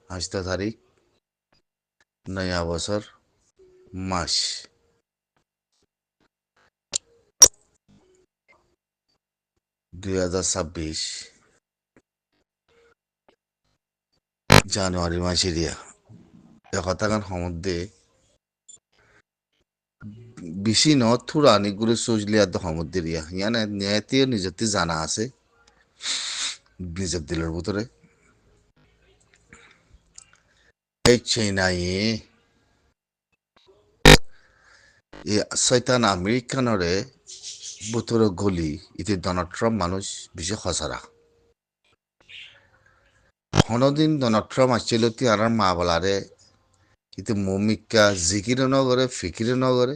5 তারিখ, নয়া বছর, মাস 2026, জানুয়ারি মাসেরিয়া একতাগান সমুদ্রে বেশি ন থুরা অনেকগুলো সোজলিয়া তো সমুদ্রেরিয়া ইয়ানে নিয়তিও নিজতে জানা আছে নিজের দিলের ভিতরে এই চাইনাই এই শয়তান আমেরিকানরে ভিতরে গলি ইতি ডোনাল্ড ট্রাম্প মানুষ বেশি খসারা হনদিন ডোনাল্ড ট্রাম্প আসছিল আর মা বলারে ইতি মমিকা জিকিরও নগরে ফিকিরও নগরে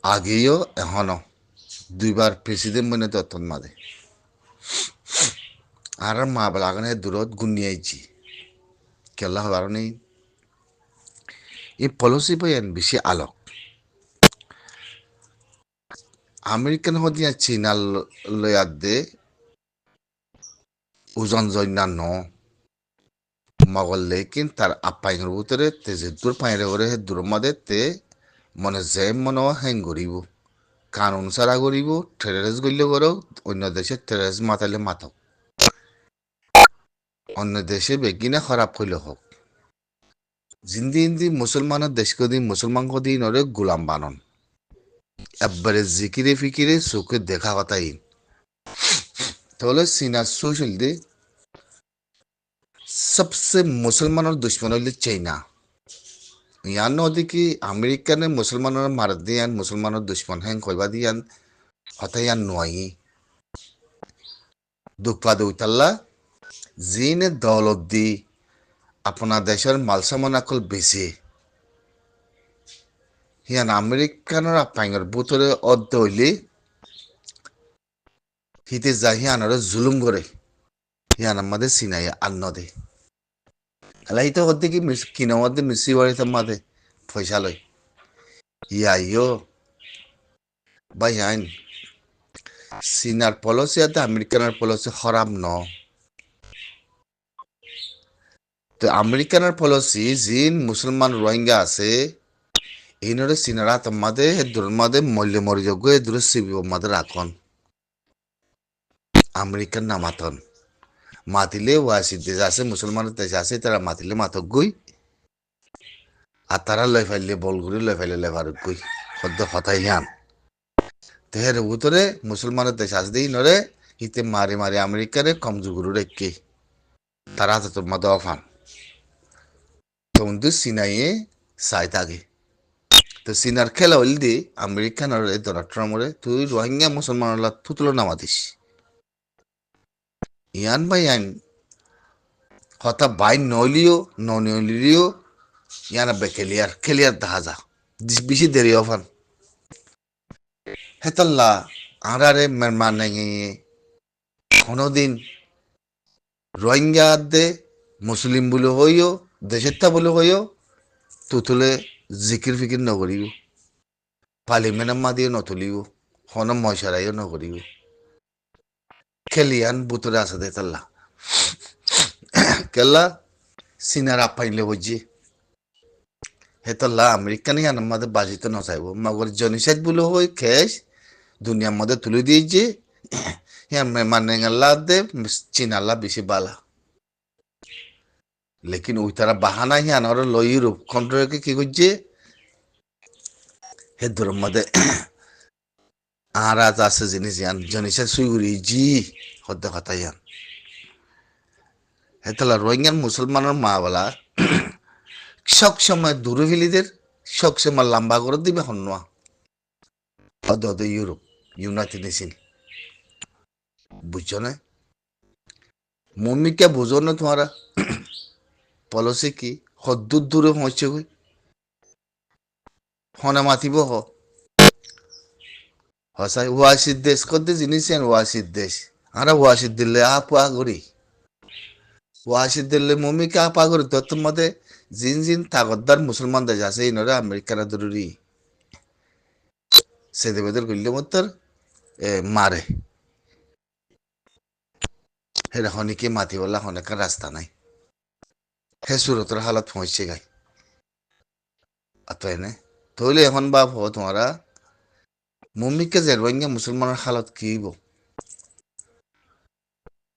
আগেও এখনো দুইবার প্রেসিডেন্ট বনে তত্তন মাদে আর মা বলাগানে দূরত গুনিয়াইছি কেলা হবার নেই এই পলিসি বয়ান বেশি আলোক আমেরিকান হদিয়া চীনা লয়াত দে ওজন জন্যা ন মগল লেকিন তার আপাইনের ভিতরে তে যে দূর পাইরে ওরে হে দূর মাদে তে মনে যে মনে হ্যাং করিব কানুন সারা করিব টেরারিস্ট গইলে করো অন্য দেশে টেরারিস্ট মাতালে মাতক অন্য দেশে বেগিনে খারাপ হইলে হোক জিন্দি ইন্দি মুসলমানের দেশকে দিন মুসলমান দিন ওরে গোলাম বানন একবারে জিকিরে ফিকিরে চোখে দেখা কথাই তাহলে চীনা সোশ্যাল দে सबसे मुसलमानों दुश्मन होली चाइना यान होती कि अमेरिका ने मुसलमानों मार दिया मुसलमानों दुश्मन हैं कोई बात यान होता यान नुआई दुखपा दुतल्ला जीने दौलत दी अपना देशर मालसामान अकल बेचे यान अमेरिका न अपाइंगर बुतरे अद्दोली हिते जाहियान और जुलुम करे यान मदे सिनाया अन्नो दे अलाई तो होती कि किनवदे मिसी वाले तमादे पैसा लई या यो भाई आइन চীনার পলিসি আর আমেরিকানের পলিসি খারাপ ন তো আমেরিকানের পলিসি জিন মুসলমান রোহিঙ্গা আছে এইনরে চীনারা তোমাদের দূর মাদে মূল্য মর্যোগ্য এ দূর সিবিব মাদে রাখন আমেরিকান নামাতন মাতিলে ওয়াসি দেশ আছে মুসলমানের দেশ আছে তারা মাতিলে মাতক গই আর তারা লই ফাইলে বলগুড়ি লই ফাইলে লেভার গই সদ্য হতাই হান তেহের উতরে মুসলমানের দেশ আছে দিই নরে হিতে মারি মারি আমেরিকারে কমজুগুরু রেখে তারা তো তোমাদের অফান তন্দু সিনাইয়ে সাই থাকে তো সিনার খেলা হইল দি আমেরিকান আর ডোনাল্ড ট্রাম্পরে তুই রোহিঙ্গা মুসলমানরা তুতুলো নামাতিস ইয়ান বাই আইন হতা বাই নলিও নলিও ইয়ানা বেকেলিয়ার খেলিয়ার দেখা যা বেশি দেরি অফান হেতাল্লা আরারে মানে কোনোদিন রোহিঙ্গা দে মুসলিম বলে হইও দেশেরটা বলে হইও তুতুলে জিকির ফিকির নকরিও পার্লিমেন্ট মাদিও নতুলিও হন ময়সারাইও নকরিও খেলিয়ান বুতরে আছে দে তাল্লা কেলা সিনার আপাইলে বুঝি হেতাল্লা আমেরিকানি আনার মাঝে বাজিতে নচাইব মগর জনিসাইড বলে হই খেস দুনিয়ার মধ্যে তুলে দিয়েছে হ্যাঁ মানে দে চীনাল্লা বেশি বালা লেকিন ওই তারা বাহানা হিয়ান আর লই ইউরোপ খন্ডকে কি করছে হে ধরম মধ্যে আর আজ আছে জিনিস ইয়ান জনিসা সুইগুরি জি হদ্দে কথা ইয়ান হেতলা রোহিঙ্গান মুসলমানের মা বলা সব সময় দূরে ফেলিদের সব সময় লম্বা করে দিবে হন্যা হদ হদ ইউরোপ ইউনাইটেড নেশন বুঝছো না মম্মিকে বুঝো না তোমারা পলিসি কি হদ্দুর দূরে পৌঁছে গই হনে মাতিব হসাই ওয়াসির দেশ কত জিনিস ওয়াসির দেশ আমরা ওয়াসির দিল্লে আপা করি ওয়াসির দিল্লে মম্মিকে আপা করি তোর মধ্যে জিন জিন তাগদ্দার মুসলমান দেশ আছে ইনরা আমেরিকারা জরুরি সেদেবেদের করলে মতর মারে হেরা হনিকে মাতি বললা হনেকার রাস্তা নাই হে সুরতর হালত পৌঁছে গাই আতনে তইলে এখন বাপ হ তোমারা মুম্মিকে যে রোহিঙ্গা মুসলমানের হালত কি হইব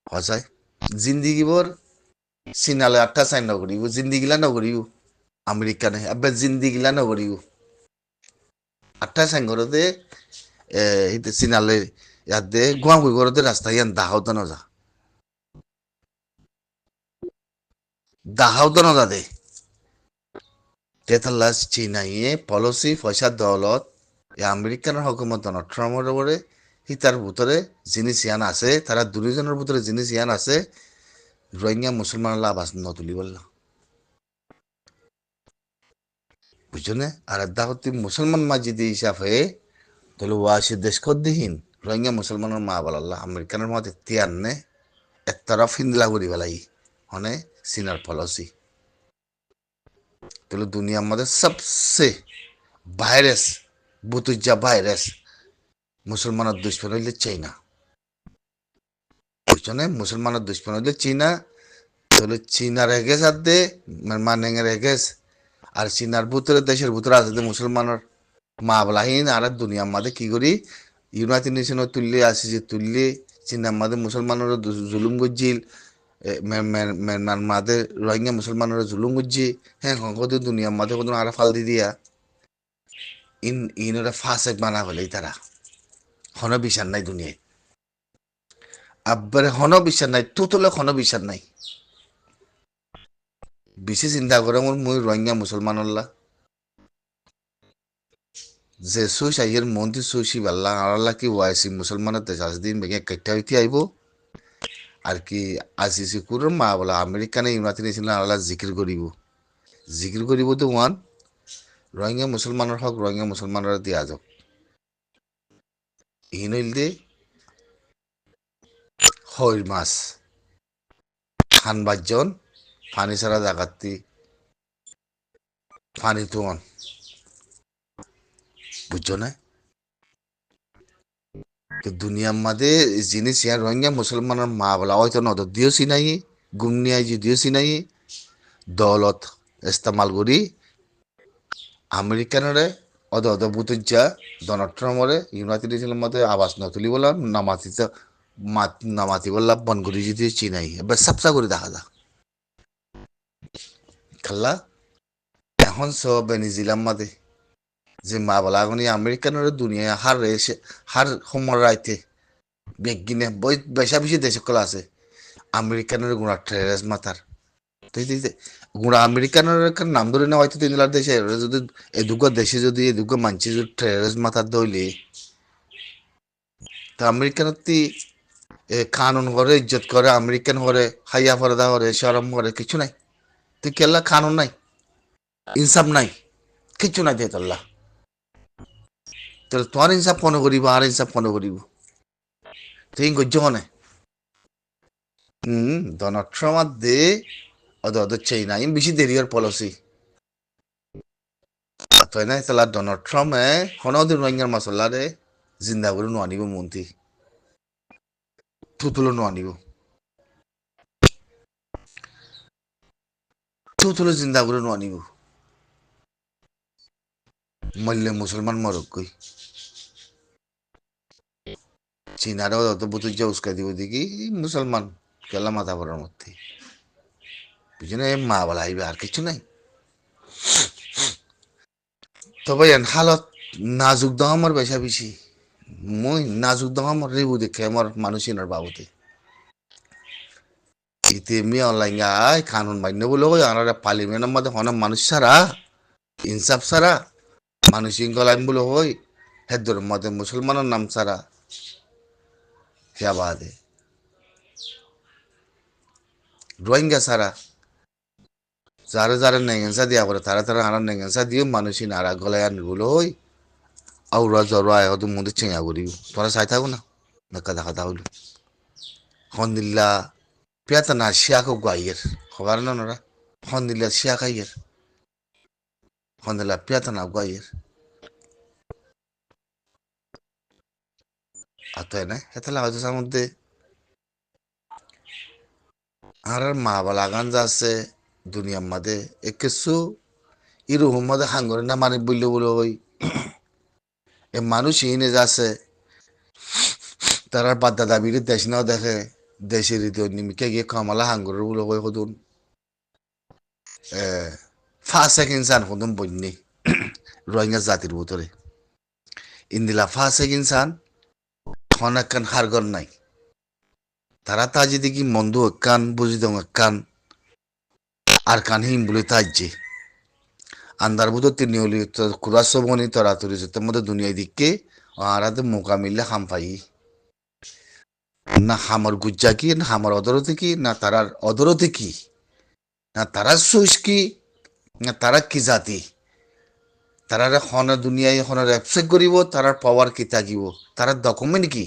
হসাই জিন্দিগিবর সিনালে 8টা 4 নগরিব জিন্দিগিলা নগরিব আমেরিকানে আবে জিন্দিগিলা নগরিব 8টা 4 হিতে সিনালে ইয়াদে গুয়াম গরতে রাস্তা ইয়ান দাহাওতা নজা দাহাওতা নজা দে তেতাল্লা চিনাইয়ে পলিসি পয়সা দলত আমেরিকানের হকুমত ডোনাল্ড ট্রাম্পের উপরে হিতার ভিতরে জিনিস ইয়ান আছে তারা দুজনের ভিতরে জিনিস ইয়ান আছে রোহিঙ্গা মুসলমান আবাস নতুলি বলল বুঝছো না আর দাহতি মুসলমান মাজিদি হিসাবে তাহলে ওয়াসি দেশ কদ্দিহীন রোহিঙ্গা মুসলমানের মা বলাল্লাহ আমেরিকানের মতে তিয়ান নে একতরফ হিন্দলা করি বেলাই হনে সিনার পলিসি তাহলে দুনিয়ার মধ্যে সবসে ভাইরাস বুতুজা ভাইরাস মুসলমানের দুশ্মন হইলে চাইনা বুঝছো না মুসলমানের দুশ্মন হইলে চীনা তাহলে চীনার এগেস আর দে মানেঙ্গের এগেস আর চীনার ভিতরে দেশের ভিতরে আছে মুসলমানের মা বলাহীন আর দুনিয়ার মাঝে কি করি ইউনাইটেড নেশনের তুললে আসিছে তুললে চীনার মাঝে মুসলমানের জুলুম গজ্জিল মেনমার মাঝে রোহিঙ্গা মুসলমানের জুলুম গজ্জি হ্যাঁ কত দুনিয়ার মাঝে কত আর ফাল দি দিয়া ইনরা ফাঁসেক বানা হলেই তারা হন বিচার নাই দুনিয়ায় আব্বারে হন বিচার নাই তুতলে হন বিচার নাই বেশি চিন্তা করে মোৰ মই রোহিঙ্গা মুসলমানল্লা যে সুই সাইয়ের মন্ত্রী সুইসি বাল্লা আল্লাহ কি ওয়াইসি মুসলমানের দেশ দিন বেগে কেটে হইতে আইব আর কি আসিসি কুরুর মা বলা আমেরিকানে ইউনাইটেড নেশন আল্লাহ জিকির করিব তো ওয়ান রোহিঙ্গা মুসলমানের হক রোহিঙ্গা মুসলমানের দিয়া যাক ইনইল দে হইর মাছ খান বাজন পানি ছাড়া জাগাতি পানি তোন বুঝছো না দুনিয়ার মাঝে জিনিস ইয়ার রোহিঙ্গা মুসলমানের মা বলা হয়তো নদ দিও চিনাই গুমনিয়াই যদিও চিনাই দলত ইস্তেমাল করি আমেরিকানরে বুতুজা ডোনাল্ড ট্রাম্পরে ইউনাইটেড নেশনের মধ্যে আবাস নতুলি বললাম নামাতি বললাম বন করি যদি চিনাই এবার সাপসা করে দেখা যা খাল্লা এখন সব বেনিজিলাম মাদে যে মা বলা এখন আমেরিকানের দুনিয়া হার সময় রাইতে বেগিনে বই বেশা বেশি দেশ কলা আছে আমেরিকানের গুণা ট্রেরেস মাথার গুণা আমেরিকানের নাম ধরে না হয়তো 3 লাখ দেশে যদি এদুগ দেশে যদি এদুগ মানছি যদি ট্রেরেস মাথার দইলে তো আমেরিকানত কানুন করে ইজ্জত করে আমেরিকান করে হাইয়া পর্দা করে শরম করে কিছু নাই তুই কেলা কানুন নাই ইনসাফ নাই কিছু নাই দিয়ে তোল্লা তাহলে তোমার ইনসাফ কোন করিব আর ইনসাফ কোন করিব তুই গজ্য হনে ডোনাল্ড ট্রাম্প দে চাইনা ইম বেশি দেরিয়ার পলিসি তাই না তাহলে ডোনাল্ড ট্রাম্পে হনদিন রোহিঙ্গার মাসাল্লা রে জিন্দা করে নোয়ানিব মন্ত্রী থুতুলো নোয়ানিব থুতুলো জিন্দা করে নোয়ানিব মল্লে মুসলমান মরক কই চীনারাও অত বুতুজা উস্কা দিব দেখি মুসলমান কেলা মাথা পড়ার মধ্যে বুঝলি মা বলা আইবে আর কিছু নাই তবে হালত নাজুক দহ আমার বেশা বেশি মই নাজুক দহ আমার রেবু দেখে আমার মানুষিনার বাবুতে ইতে মি অনলাইন আয় কানুন মান্য বলে ওই আনারা পার্লিমেন্টের মধ্যে হন মানুষ ছাড়া ইনসাফ ছাড়া মানুষ ইঙ্গলাইন বলে হই হেদর মধ্যে মুসলমানের নাম ছাড়া বাদে রোহিঙ্গা ছাড়া যারা যারা নেগেন্সা দিয়া করে তারা তারা আনার নেগেন্সা দিও মানুষই নারা গলায় আনগুলো হই আউরা জড়ো আয় হতো মধ্যে চেঙা করিব তোরা চাই থাকো না দেখা দেখা তাহলে হন্দিল্লা পেতা না শিয়াকে গাইয়ের খবর না ওরা হন্দিল্লা শিয়া খাইয়ের হন্দিল্লা পেতা না গাইয়ের আর তো না হেতালা হয়তো মধ্যে আর মা বালাগান যাচ্ছে দুনিয়ার মাঝে কিছু ইরকম মাঝে হাঙ্গরে না মানে বললে বলে ওই এ মানুষ ইনে যাচ্ছে তারা বাদ্দা দাবির দেশ নাও দেখে দেশের রীতি নিমিকে গিয়ে কমালা হাঙ্গরের বলে ওই হদুন ফাঁসেক ইনসান হদুন বন্যি রোহিঙ্গা জাতির ভিতরে ইন্দিলা ফাঁসেক ইনসান অনেকখান হারগর নাই তারা তাজি দেখি মন্দু কান বুঝি দং কান আর কান হিম বলে তাজছে আন্দার বুধ তিনি হলি কুরাস বনি তরা তরি যেতে মধ্যে দুনিয়ায় দিককে আরাতে মোকা মিললে হাম পাই না হামর গুজ্জা কি না হামর অদরতে কি না তারার অদরতে কি না তারা সুইস কি না তারা কি জাতি তারা হন দুনিয়ায় হন রেপসেক করিব তারার পাওয়ার কি থাকিব তারা ডকুমেন্ট কি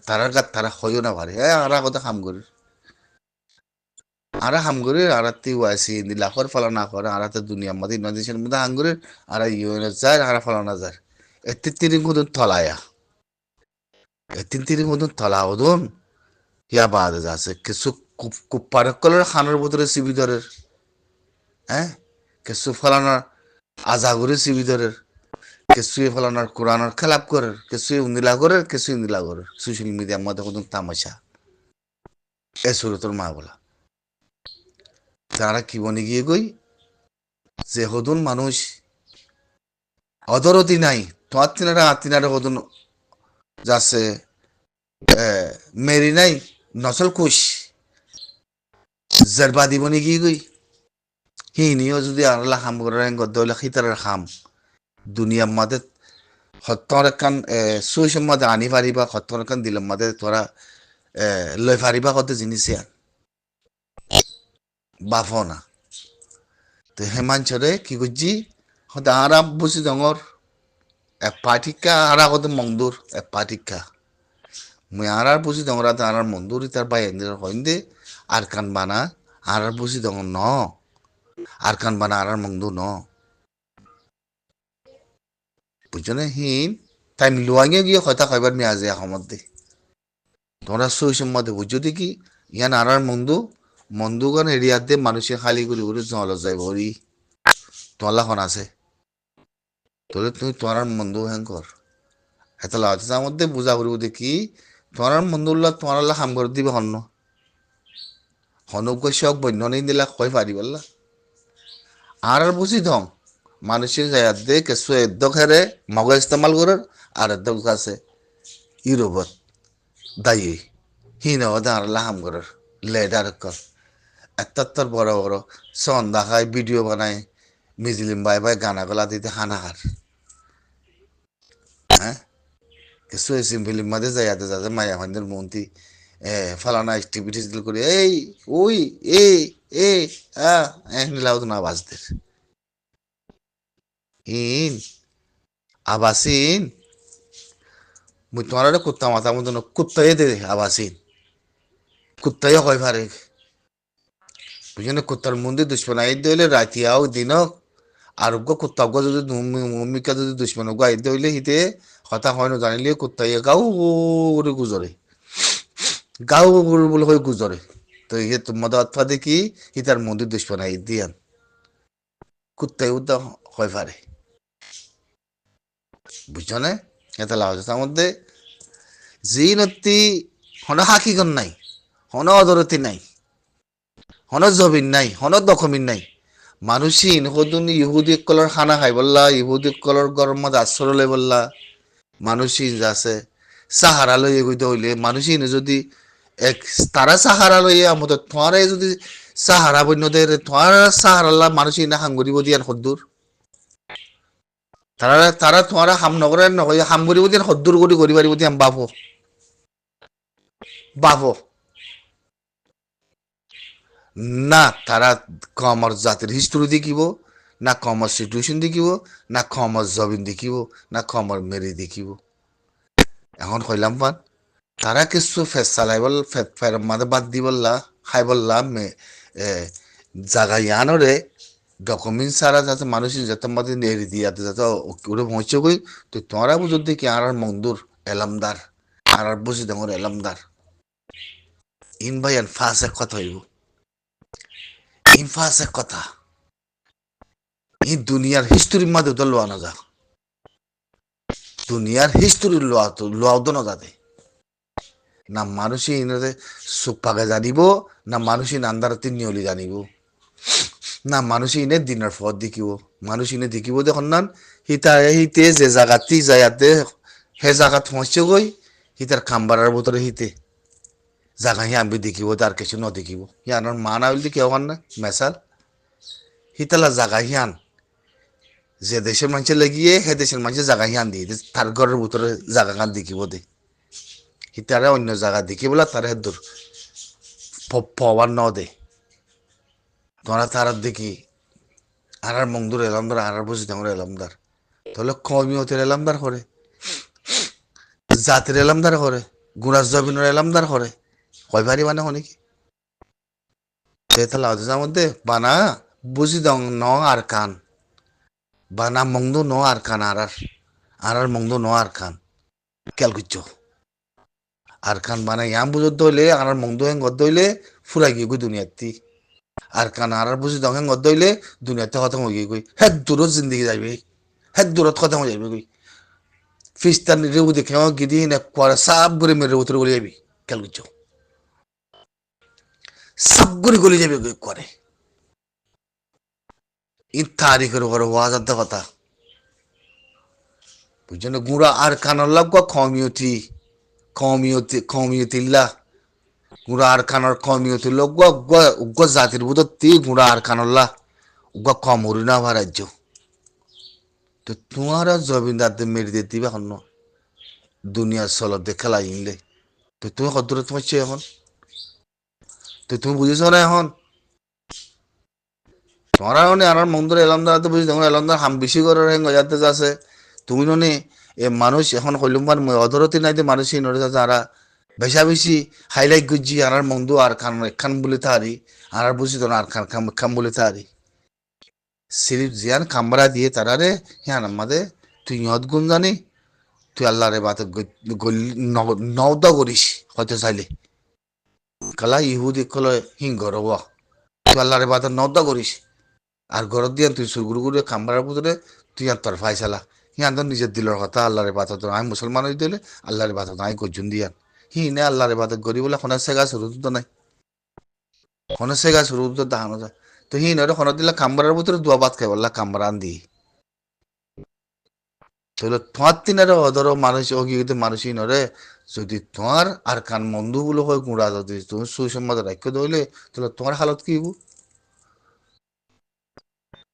তারার গাত তারা হইও না পারে আরা কথা হাম করি আরা হাম করে আরাতে ওয়াসি লাখর ফালানা করে আরাতে দুনিয়ার মধ্যে নদীশের মধ্যে হাম করে আরা ইউএন যায় আরা ফালানা যায় এতে তিরিং হুদুন থলায়া এতিন তিরিং হুদুন থলা হুদুন ইয়া বাদ যাচ্ছে কিছু কুপ্পারকলের খানোর ভিতরে সিবি ধরের হ্যাঁ কিছু ফালানার আজাগুরি সিবি ধরের কিছু ফালানার কোরআনের খেলাপ করের কিছু উন্দিলা করের কিছু ইন্দিলা করের সোশ্যাল মিডিয়ার মধ্যে হুদুন তামাশা এ সুরতর মা বলা তারা কি বনে গিয়ে গই যে হদুন মানুষ অদরতি নাই তোমার তিনারা হদুন যাচ্ছে মেরি নাই নসল কুশ জরবাদি বনে গিয়ে গই হিনিও যদি আল্লাহ হাম করে গদ্দলে খিতারের খাম দুনিয়ার মাঝে সত্তর একান সুইসের মাঝে আনি পারিবা সত্তর একান দিলের মাঝে তোরা লই পারিবা কত জিনিস বাফ না তো হেমাঞ্চরে কি করছি হতে আরাম বসি ডঙর এক পাটিকা আরা কত মংদুর এক পাটিকা মুই আর বুঝি ডঙর আর মন্দুরি তার বাই হইন্দে আর কান বানা আর বুঝি ডঙর ন আর কান বানা আর মংদু ন বুঝনে হিন তাই লুয়াঙে গিয়ে কথা কইবার মি আজে এসমত দে তোমরা সইসম মধ্যে বুঝছো দেখি ইয়ান আর মন্দুগান এরিয়াত দে মানুষে খালি করে করে জল যায় ভরি তোলা খন আছে তোলে তুমি তোমার মন্দু হ্যাং কর এত লাগাতে মধ্যে বুঝা করিব দেখি তোমার মন্দুল্লাহ তোমার আল্লাহ হাম করে দিবে হন্য হনুক শখ বন্য নেই দিলা কই পারি বললা আর বুঝি ধং মানুষের জায়গা দে কেসু এদ্দক হেরে মগ ইস্তেমাল করার আর এদ্দক আছে ইউরোপত দায়ী হিন আর লাহাম করার লেডার কর এত্তর বড় বড় সন দেখায় ভিডিও বানায় মিজলিম বাই বাই গানা গলা দিতে হানাহার হ্যাঁ কিছু সিম্পলি মাঝে যাইতে যাতে মায়া ভান্ডের মন্ত্রী ফালানা অ্যাক্টিভিটিস করে এই ওই এ এ নিলাও তো না বাজতে ইন আবাসিন মুই তোমার একটা কুত্তা মাথা মতন কুত্তাই দে আবাসিন কুত্তাই হয় পারে বুঝলেন কুত্তার মন্দির দুশ্মন আই দিলে রাতিয়াও দিনক আরোগ্য কুত্তা যদি ভূমিকা যদি দুশ্মন আই দিলে হিতে কথা হয় না জানিলে কুত্তাই গাও করে গুজরে গাও বলে হয়ে গুজরে তো ইয়ে তোমার আত্মা দেখি হি তার মন্দির দুশ্মন আই দিয়ান কুত্তাই উদ্দা হয় পারে বুঝছো না এটা লাভ তার মধ্যে জি নতি হন হাকিগন নাই হন অদরতি নাই হন জবিন নাই হন দখমিন নাই মানুষই হদুন ইহুদি কলর খানা খাই বললা ইহুদি কলর গরমত আশ্রয় লই বললা মানুষই আছে সাহারা লই এগুইতে হইলে মানুষই যদি এক তারা সাহারা লইয়া আমাদের তোমারে যদি সাহারা বন্যদের তোমার সাহারা মানুষই না হাঙ্গুরিব দিয়ান সদ্দুর তারা তারা তোমারা হাম নগরে নকই হাম করিব দিয়ান সদ্দুর করি করি পারিব দিয়ান বাপো বাপো না তারা কমার জাতির হিস্টোরি দেখিব না কমার সিচুয়েশন দেখিব না কমার জবিন দেখিব না কমার মেরি দেখিব এখন কইলাম পান তারা কিছু ফেস চালাই বল ফের মাঝে বাদ দি বললা খাই বললাম জাগা ইয়ানরে ডকুমেন্ট সারা যাতে মানুষের যাতে মাঝে নেড়ি দিয়াতে যাতে ওরে পৌঁছে গই তো তোমরা বুঝো দেখি আর মন্দুর এলামদার আর বুঝি তোমার এলামদার ইন ভাই ফাঁস এক কথা হইব ইনফাসে কথা এই দুনিয়ার হিস্টোরির মধ্যে তো লোয়া না যা দুনিয়ার হিস্টোরি লোয়া তো না যাতে না মানুষই ইনতে সুপাকে জানিব না মানুষই নান্দারতি নিয়লি জানিব না মানুষ ইনে দিনের পথ দেখিব মানুষ ইনে দেখিব দেখুন না হিতে যে জায়গাতেই যায়াতে হে জায়গাত পৌঁছে গই হিতার খাম্বারার ভিতরে হিতে জায়গা হি আমি দেখিব তার কিছু ন দেখিব হিয়ানোর মা না হইলে কেউ না মেসাল হিতালা জায়গা হিয়ান যে দেশের মানুষের লাগিয়ে হে দেশের মানুষের জায়গা হিয়ান দিয়ে তার ঘরের ভিতরে জায়গা খান দেখিব দে হিতারে অন্য জায়গা দেখিবলা তার দূর পবার ন দে তোরা তার দেখি আর মংদুর এলামদার আর বুঝি তোমার এলামদার তাহলে কমিয়তের এলামদার করে জাতির এলামদার করে গুণাস জবিনের এলামদার করে কয়বারই মানে অনেকে তাহলে আজ মধ্যে বানা বুঝি দং ন আর কান বানা মংদু ন আর কান আর মংদু ন আর কান কেল গুচ্ছ আর খান বানা ইয়াম বুঝত দইলে আর মংদু হেং গদ দইলে ফুরাই গিয়ে দুনিয়াতি আর কান আর বুঝি দং হেং গদ দইলে দুনিয়াতে খতম হয়ে গই হেক দূরত জিন্দগি যাইবে হেক দূরত খতম হয়ে যাবে গই ফিস্তান রেউ দেখে গিদি নে করে সাব করে মেরে উতরে গলি যাবি কেল গুচ্ছ সব গলি যাবে করে ই তারিখের উপর ওয়াজার কথা বুঝছেন গুড়া আর কানর লাগ কমিউতিল্লা গুড়া আর কানর কমিউতি লোক উগ্র জাতির বুধ তি গুড়া আর কানল্লা উগ্র কম হরি না রাজ্য তো তোমার জবিন্দার মেরে দিয়ে দিবে এখন দুনিয়ার চলত খেলা ইনলে তো তুমি কত দূরে তোমার এখন তো তুমি বুঝেছ না এখন তোমার আর মন্দির এলামদার বুঝি তোমার এলামদার হাম বেশি করে যাতে আছে তুমি নে এ মানুষ এখন হইলুম্বার অধরতি নাই যে মানুষ নড়ে যারা বেশা বেশি হাইলাইট গুজি আর মন্দু আর খান খান বলে তারি আর বুঝি তো আর খান খাম বলে তারি সিরিফ জিয়ান খাম্বারা দিয়ে তারারে হ্যাঁ আমাদের তুই ইহত গুণ জানি তুই আল্লাহরে বাত নওদা করিস হয়তো চাইলে কালা ইহুদি কলে হিং ঘর তুই আল্লাহরে বাত নওদা করিস আর ঘরত দিয়ে তুই সুরগুরু করে খাম্বারার ভিতরে তুই আর তোর ফাইসালা হিয়ান তো নিজের দিলের কথা আল্লাহরে বাত আমি মুসলমান হয়ে দিলে আল্লাহরে বাত আমি করছুন দিয়ান হি নে আল্লাহরে বাত করি বলে খনের সেগা শুরু তো নাই খনের সেগা শুরু তো দাহানো যায় তো হি নরে খনত দিলে খাম্বারার ভিতরে দুয়া ভাত খাই বললা খাম্বারা আন দি তাহলে তোমার তিনারে অদর মানুষ অগিত মানুষই নরে যদি তোমার আর কান মন্দু বলে হয় গুঁড়া যদি তুমি সুসম্বাদ রাখ্য দইলে তাহলে তোমার হালত কি হবো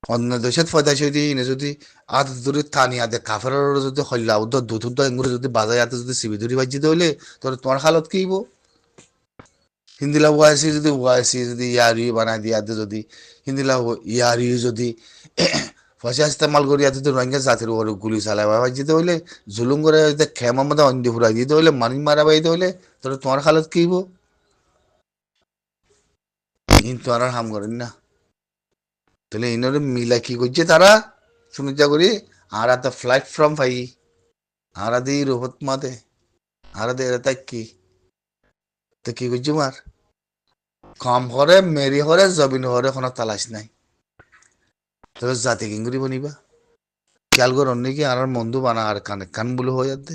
অন্য দেশত ফয়দাইছে যদি আদ দূরে থানি আদে কাফের যদি হল্লা উদ্দ দুধ এঙ্গুরে যদি বাজায় আতে যদি সিবি ধরি বাজি দইলে তাহলে তোমার হালত কি হবো হিন্দিলা ওয়াইসি যদি ইয়ারি বানাই দিয়া যদি হিন্দিলা ইয়ারি যদি পয়সা ইস্তেমাল করি এত রোহিঙ্গা জাতির উপরে গুলি চালাই বাজিতে হইলে জুলুম করে খেমার মধ্যে অন্ধ ফুরাই দিতে হইলে মানুষ মারা বাইতে হইলে তাহলে তোমার হালত কি হবো তোমার হাম করেন না তাহলে ইনরে মিলা কি করছে তারা শুনে যা করি আর এত ফ্লাইট ফ্রম ভাই আর আদি রোহত মাদে আর আদি এরা তাই কি তো কি করছি মার কম হরে মেরি হরে জবিন হরে কোনো তালাশ নাই তবে জাতি কিঙ্গুরি বনিবা খেয়াল করো নাকি আর বন্ধু বানা আর কানে কান বলে হয়ে যাতে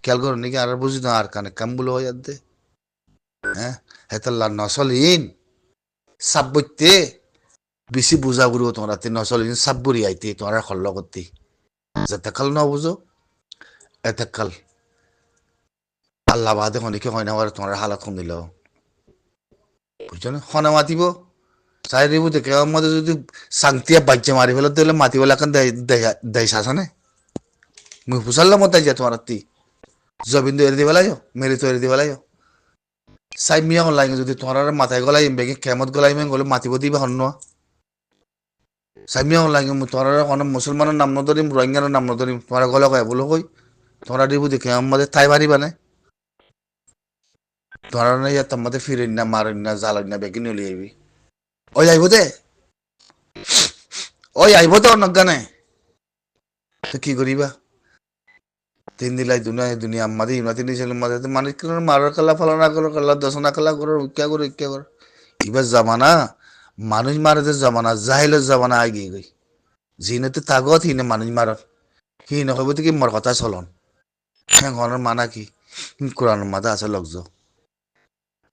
খেয়াল করো নাকি আর বুঝি না আর কানে কান বলে হয়ে যাতে হ্যাঁ হেতাল্লা নসল ইন সাব্বইতে বেশি বুঝা বুড়ো তোমরা নসল ইন সাব্বুরি আইতে তোমরা খল্ল করতে যাতে কাল না বুঝো এতে কাল আল্লাহ বাদে অনেকে হয় না তোমার হালাত কম দিল বুঝছো না হনে মাতিব চাই দিব দেখে আমাদের যদি শান্তিয়া বাচ্চা মারি ফেলো তাহলে মাতিবেলা এখন দেয় শাসনে মুই ফুসাল্লা মত যা তোমার জবিন্দু এর দিবেলাই মেরে তো এর দিবেলাই চাই মিয়া গলাই যদি তোমার মাথায় গলাই বেগে কেমত গলাই মেয়ে গলে মাতিব দিবা হন্য চাই মিয়া গলাই তোমার কোনো মুসলমানের নাম নধরিম রোহিঙ্গার নাম নধরিম তোমার গলা কয় বলো কই তোমরা দিব দেখে আমাদের তাই মারিবা না তোমরা না ইয়া তোমাদের ফিরেন না মারেন না জ্বালেন না বেগে নিয়ে আইবি ওই আইব দে ওই আইব তো অজ্ঞানে তো কি করিবা তিন দিলাই দুনিয়া আমাদের ইমাতি নিয়েছিল মাঝে মানুষ মারার কালা ফালা না করো কালা দশ না কালা করো ইচ্ছা করো এবার জামানা মানুষ মারে যে জমানা জাহিলের জমানা আগিয়ে গই জিনতে তাগত হিনে মানুষ মারত সি নকব কি মোর কথা চলন হ্যাঁ মানা কি কোরআন মাথা আছে লগজ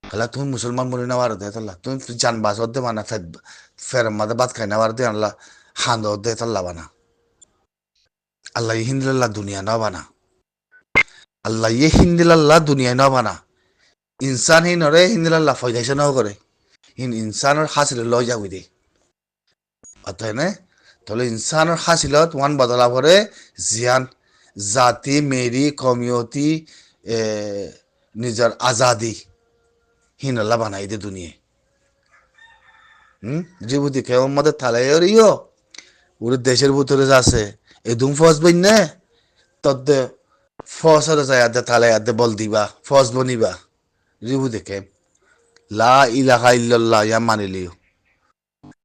হলা তুমি মুসলমান বলি না বার দে তাল্লা তুমি জান বাজত দে মানা ফের মাথা বাদ খাই না বার দে আল্লাহ হান্দ দে তাল্লা বানা আল্লাহ হিন্দিল্লাহ দুনিয়া না বানা আল্লাহ হিন্দিল্লাহ দুনিয়া না বানা ইনসান হি নরে হিন্দিল্লাহ ফয়দাইছে ন করে ইনসানের হাসিল লয় যাবি দে অতএব তাহলে ইনসানের হাসিলত ওয়ান বদলা করে জিয়ান জাতি মেরি কমিউনিটি নিজের আজাদি হিনল্লা বানাই দে দুনিয়া জিবুতি কেমন মধ্যে থালাই রিও ওর দেশের ভিতরে আছে এদুম ফস বই না তদ্দে ফসরে যায় আদে থালাই আদে বল দিবা ফস বনিবা জিবু দেখে লা ইলাহা ইল্লাল্লাহ ইয়া মানিলিও